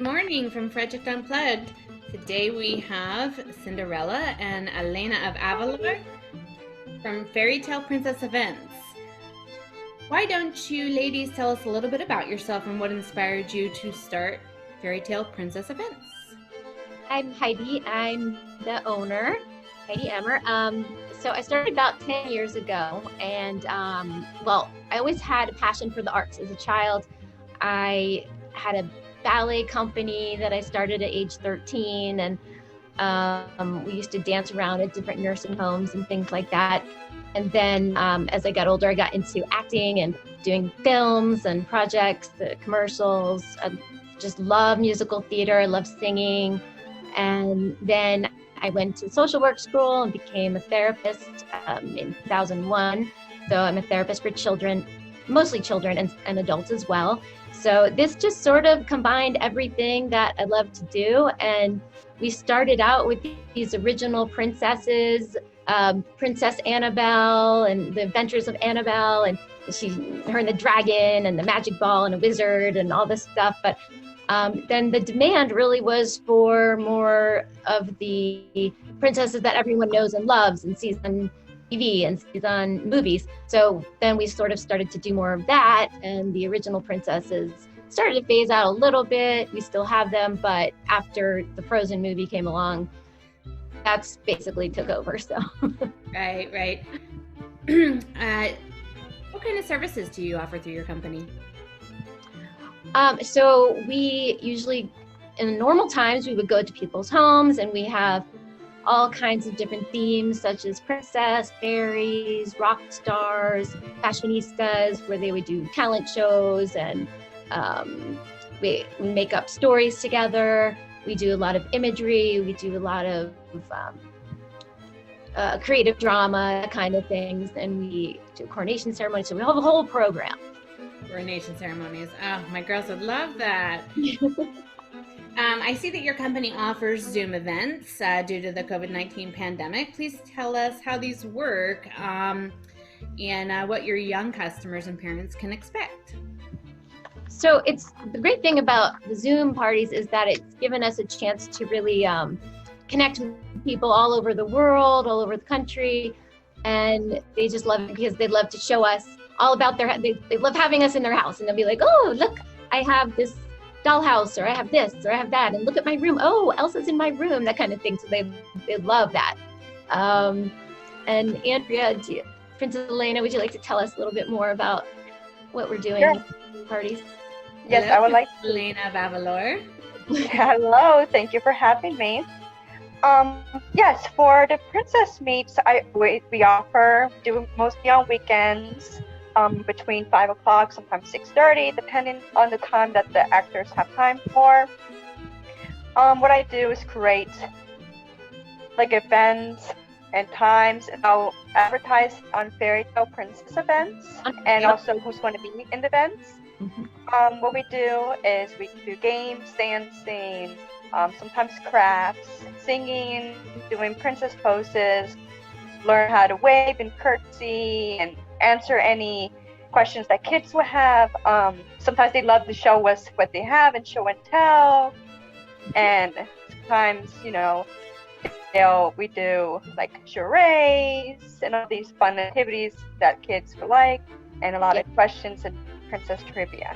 Good morning from Frederick Unplugged. Today we have Cinderella and Elena of Avalor from Fairytale Princess Events. Why don't you ladies tell us a little bit about yourself and what inspired you to start Fairytale Princess Events? I'm Heidi. I'm the owner, Heidi Emmer. So I started about 10 years ago, and I always had a passion for the arts as a child. I had a ballet company that I started at age 13, and we used to dance around at different nursing homes and things like that. And then as I got older, I got into acting and doing films and projects, commercials. I just love musical theater. I love singing. And then I went to social work school and became a therapist in 2001. So I'm a therapist for children, mostly children and adults as well. So this just sort of combined everything that I love to do. And we started out with these original princesses, Princess Annabelle and the Adventures of Annabelle, and her and the dragon and the magic ball and a wizard and all this stuff. But then the demand really was for more of the princesses that everyone knows and loves and sees on TV and sees on movies. So then we sort of started to do more of that, and the original princesses started to phase out a little bit. We still have them, but after the Frozen movie came along, that's basically took over. So Right. What kind of services do you offer through your company? So we usually, in normal times, we would go to people's homes, and we have all kinds of different themes, such as princess, fairies, rock stars, fashionistas, where they would do talent shows, and we make up stories together. We do a lot of imagery. We do a lot of creative drama kind of things, and we do coronation ceremonies. So we have a whole program. Coronation ceremonies. Oh, my girls would love that. I see that your company offers Zoom events due to the COVID-19 pandemic. Please tell us how these work and what your young customers and parents can expect. So it's the great thing about the Zoom parties is that it's given us a chance to really connect with people all over the world, all over the country, and they just love it because they love to show us all about they love having us in their house, and they'll be like, oh, look, I have this dollhouse, or I have this, or I have that, and look at my room. Oh, Elsa's in my room, that kind of thing. So they love that. And Andrea, Princess Elena, would you like to tell us a little bit more about what we're doing Sure. at the parties? Yes, Hello, I would like to. Elena of Avalor. Hello, thank you for having me. Yes, for the princess meets, we offer do mostly on weekends, between 5 o'clock, sometimes 6:30, depending on the time that the actors have time for. What I do is create like events and times, and I'll advertise on Fairytale Princess Events and also who's going to be in the events. Mm-hmm. What we do is we do games, dancing, sometimes crafts, singing, doing princess poses, learn how to wave and curtsy, and answer any questions that kids will have. Sometimes they love to show us what they have and show and tell. And sometimes, we do like charades and all these fun activities that kids will like, and a lot of questions and princess trivia.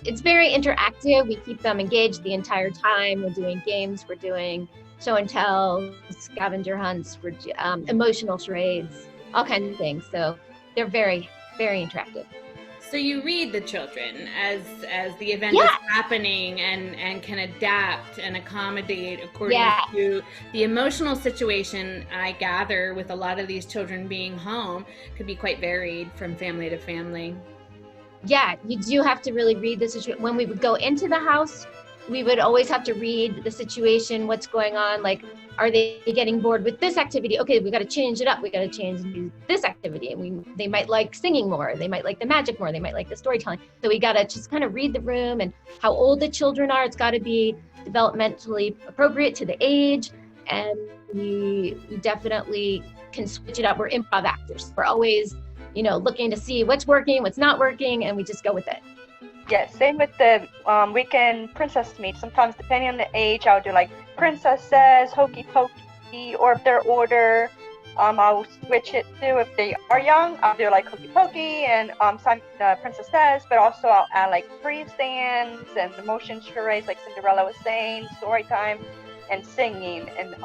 It's very interactive. We keep them engaged the entire time. We're doing games, we're doing show and tell, scavenger hunts, we're emotional charades, all kinds of things. So they're very, very interactive. So you read the children as the event is happening and can adapt and accommodate according to the emotional situation. I gather with a lot of these children being home could be quite varied from family to family. Yeah, you do have to really read the situation. When we would go into the house, we would always have to read the situation, what's going on. Like, are they getting bored with this activity? Okay, we got to change it up. We got to change and do this activity. And they might like singing more. They might like the magic more. They might like the storytelling. So we got to just kind of read the room and how old the children are. It's got to be developmentally appropriate to the age. And we definitely can switch it up. We're improv actors. We're always, looking to see what's working, what's not working, and we just go with it. Yes, same with the weekend princess meet. Sometimes, depending on the age, I'll do like princesses, hokey pokey, or if they're older, I'll switch it to if they are young, I'll do like hokey pokey and some princesses, but also I'll add like freestands and the motion charades, like Cinderella was saying, story time, and singing. And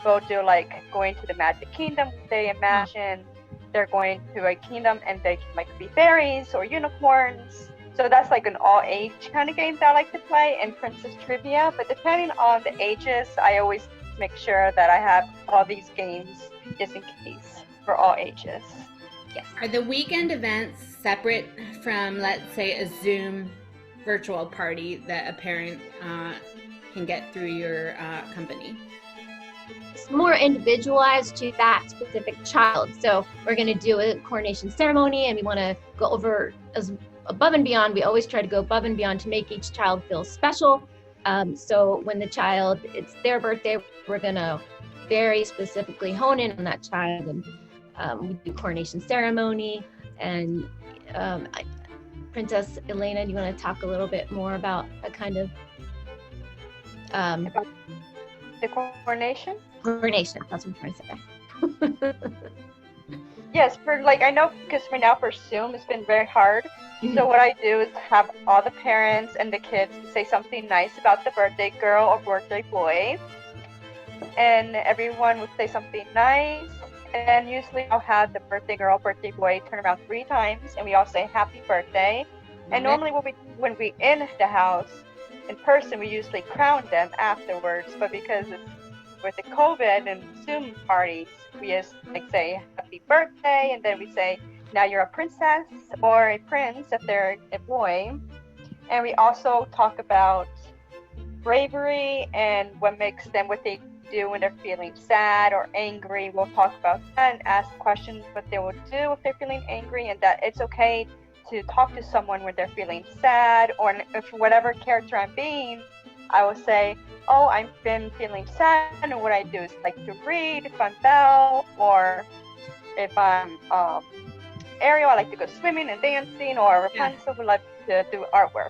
we'll do like going to the Magic Kingdom. They imagine they're going to a kingdom and they can like be fairies or unicorns. So that's like an all age kind of game that I like to play, and princess trivia. But depending on the ages, I always make sure that I have all these games just in case for all ages. Yes. Are the weekend events separate from, let's say, a Zoom virtual party that a parent can get through your company? It's more individualized to that specific child. So we're going to do a coronation ceremony, and we want to go over as above and beyond. We always try to go above and beyond to make each child feel special. So when the child, it's their birthday, we're going to very specifically hone in on that child, and we do coronation ceremony. And Princess Elena, do you want to talk a little bit more about a kind of About the coronation? Coronation, that's what I'm trying to say. Yes, for like, I know because right now for Zoom it's been very hard. So what I do is have all the parents and the kids say something nice about the birthday girl or birthday boy, and everyone would say something nice. And usually I'll have the birthday girl, birthday boy turn around 3 times, and we all say happy birthday. And normally when we in the house in person, we usually crown them afterwards. But because it's with the COVID and Zoom parties, we just like say happy birthday, and then we say now you're a princess or a prince if they're a boy. And we also talk about bravery and what makes them, what they do when they're feeling sad or angry. We'll talk about that and ask questions what they will do if they're feeling angry, and that it's okay to talk to someone when they're feeling sad. Or if whatever character I'm being, I will say, oh, I've been feeling sad, and what I do is like to read if I'm Belle, or if I'm Ariel, I like to go swimming and dancing, or Rapunzel would like to do artwork.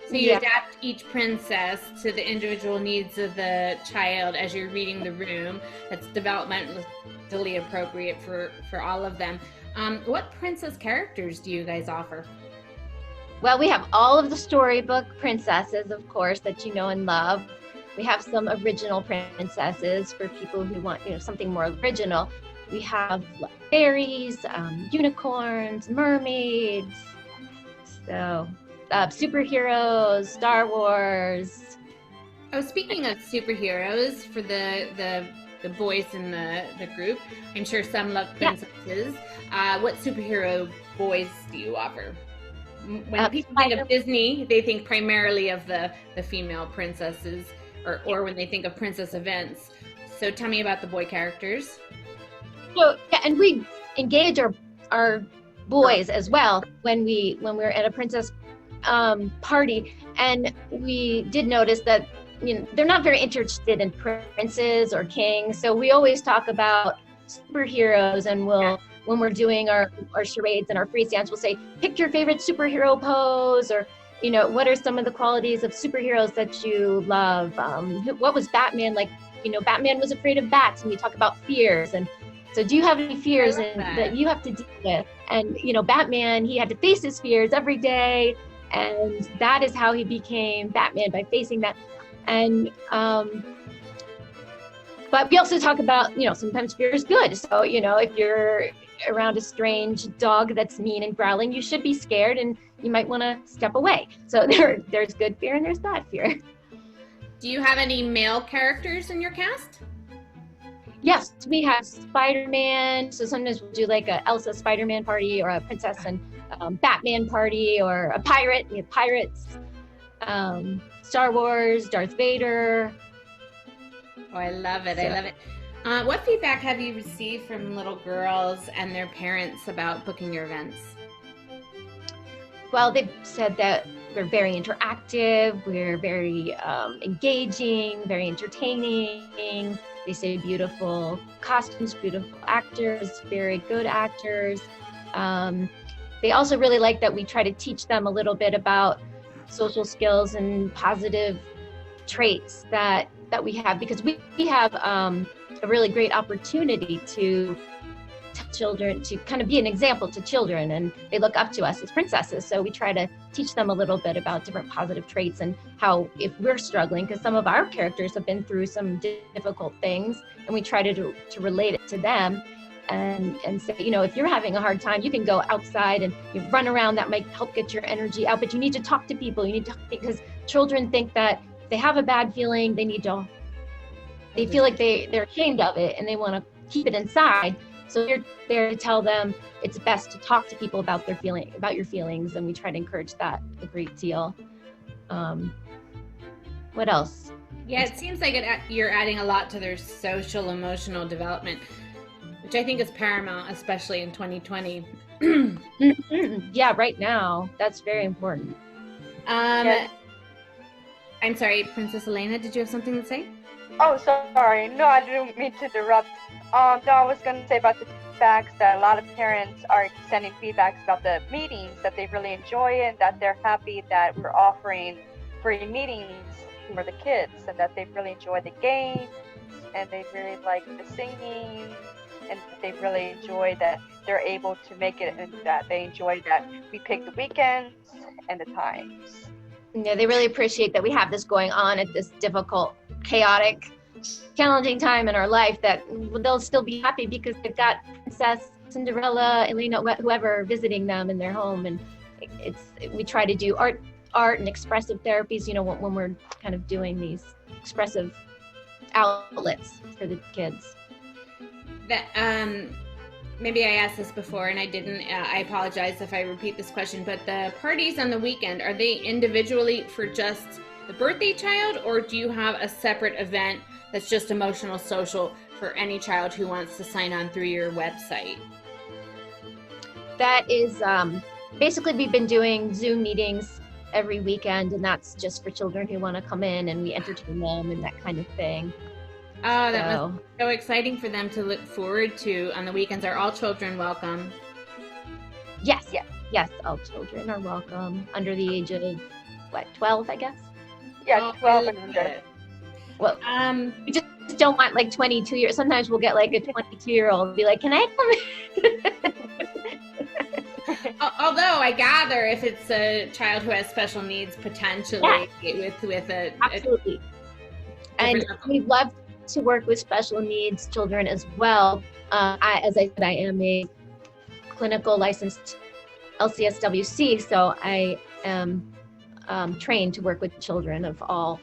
So you adapt each princess to the individual needs of the child as you're reading the room. That's developmentally appropriate for all of them. What princess characters do you guys offer? Well, we have all of the storybook princesses, of course, that you know and love. We have some original princesses for people who want, something more original. We have fairies, unicorns, mermaids, so superheroes, Star Wars. Oh, speaking of superheroes, for the boys in the group, I'm sure some love princesses. What superhero boys do you offer? When people think of Disney, they think primarily of the female princesses, or when they think of princess events. So tell me about the boy characters. So and we engage our boys as well when we're at a princess party, and we did notice that they're not very interested in princes or kings. So we always talk about superheroes, and when we're doing our charades and our freestands, we'll say, pick your favorite superhero pose, or, what are some of the qualities of superheroes that you love? What was Batman like? Batman was afraid of bats, and we talk about fears. And so do you have any fears that you have to deal with? And, Batman, he had to face his fears every day. And that is how he became Batman, by facing that. And, but we also talk about, sometimes fear is good. So, if you're around a strange dog that's mean and growling, you should be scared and you might want to step away. So there's good fear and there's bad fear. Do you have any male characters in your cast? Yes, we have Spider-Man. So sometimes we'll do like a Elsa Spider-Man party, or a princess and Batman party, or a pirate. We have pirates, Star Wars, Darth Vader. Oh, I love it. I love it. What feedback have you received from little girls and their parents about booking your events? Well, they've said that we're very interactive, we're very engaging, very entertaining. They say beautiful costumes, beautiful actors, very good actors. they also really like that we try to teach them a little bit about social skills and positive traits that we have, because we have a really great opportunity to children to kind of be an example to children, and they look up to us as princesses. So we try to teach them a little bit about different positive traits and how, if we're struggling, because some of our characters have been through some difficult things, and we try to relate it to them and say, you know, if you're having a hard time, you can go outside and you run around. That might help get your energy out, but you need to talk to people. You need to, because children think that they have a bad feeling, they feel like they're ashamed of it and they want to keep it inside. So you're there to tell them it's best to talk to people about your feelings, and we try to encourage that a great deal. What else? Yeah, it seems like you're adding a lot to their social emotional development, which I think is paramount, especially in 2020. Yeah, right now, that's very important. Yes. I'm sorry, Princess Elena, did you have something to say? Oh, sorry. No, I didn't mean to interrupt. No, I was going to say about the feedbacks that a lot of parents are sending feedbacks about the meetings, that they really enjoy it, that they're happy that we're offering free meetings for the kids, and that they really enjoy the games, and they really like the singing, and they really enjoy that they're able to make it, and that they enjoy that we pick the weekends and the times. Yeah, they really appreciate that we have this going on at this difficult, chaotic, challenging time in our life, that they'll still be happy because they've got Princess Cinderella, Elena, whoever visiting them in their home. And we try to do art and expressive therapies, you know, when we're kind of doing these expressive outlets for the kids. Maybe I asked this before and I didn't. I apologize if I repeat this question, but the parties on the weekend, are they individually for just the birthday child, or do you have a separate event that's just emotional social for any child who wants to sign on through your website? That is, basically we've been doing Zoom meetings every weekend, and that's just for children who want to come in and we entertain them and that kind of thing. Oh, that must be so exciting for them to look forward to on the weekends. Are all children welcome? Yes, all children are welcome under the age of, 12, I guess? Yeah, 12 and under. Well, we just don't want like 22 years. Sometimes we'll get like a 22-year-old be like, can I come in? Although I gather if it's a child who has special needs, potentially with a absolutely. And we love to work with special needs children as well. As I said, I am a clinical licensed LCSWC, so I am trained to work with children of all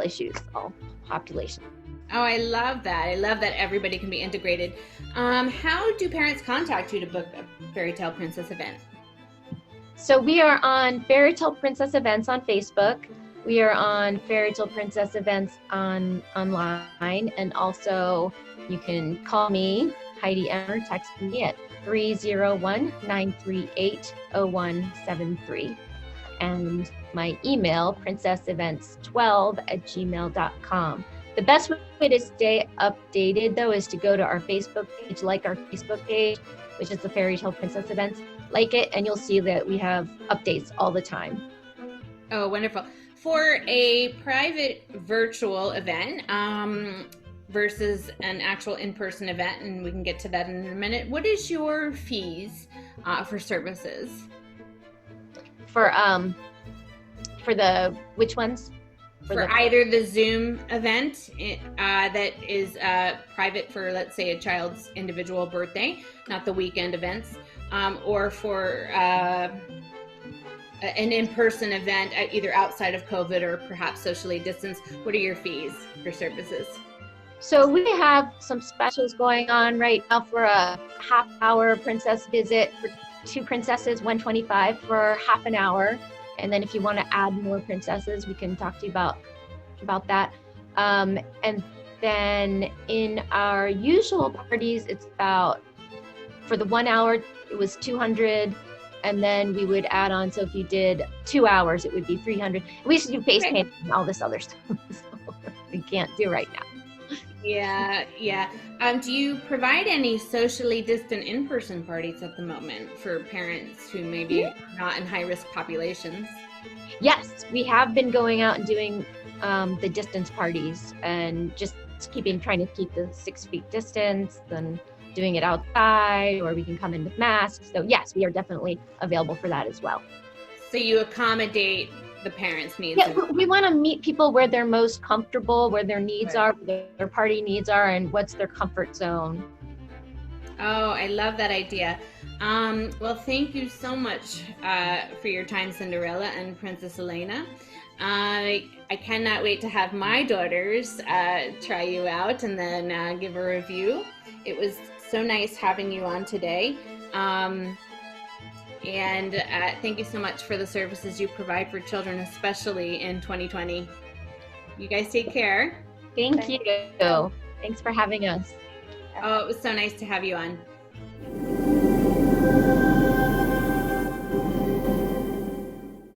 issues, all populations. Oh, I love that. I love that everybody can be integrated. How do parents contact you to book a Fairytale Princess event? So we are on Fairytale Princess Events on Facebook. We are on Fairytale Princess Events online, and also you can call me, Heidi Emmer, text me at 301-938-0173. And my email, princessevents12@gmail.com. The best way to stay updated, though, is to go to our Facebook page, like our Facebook page, which is the Fairytale Princess Events. Like it, and you'll see that we have updates all the time. Oh, wonderful. For a private virtual event versus an actual in-person event, and we can get to that in a minute, what is your fees for services? For the, which ones? For either the Zoom event that is private for, let's say, a child's individual birthday, not the weekend events, or for an in-person event either outside of COVID or perhaps socially distanced. What are your fees for services? So we have some specials going on right now for a half-hour princess visit for 2 princesses, $125 for half an hour. And then if you want to add more princesses, we can talk to you about that. And then in our usual parties, it's about, for the 1 hour, it was $200. And then we would add on, so if you did 2 hours, it would be $300. We used to do face paint and all this other stuff, so we can't do right now. Yeah, yeah. Do you provide any socially distant in-person parties at the moment for parents who maybe are not in high-risk populations? Yes, we have been going out and doing the distance parties and just trying to keep the 6 feet distance and doing it outside, or we can come in with masks. So yes, we are definitely available for that as well. So you accommodate the parents' needs. Yeah, we want to meet people where they're most comfortable, where their needs are, where their party needs are, and what's their comfort zone. Oh, I love that idea. Well, thank you so much for your time, Cinderella and Princess Elena. I cannot wait to have my daughters try you out and then give a review. It was so nice having you on today. And thank you so much for the services you provide for children, especially in 2020. You guys take care. Thank you. Thanks for having us. Oh, it was so nice to have you on.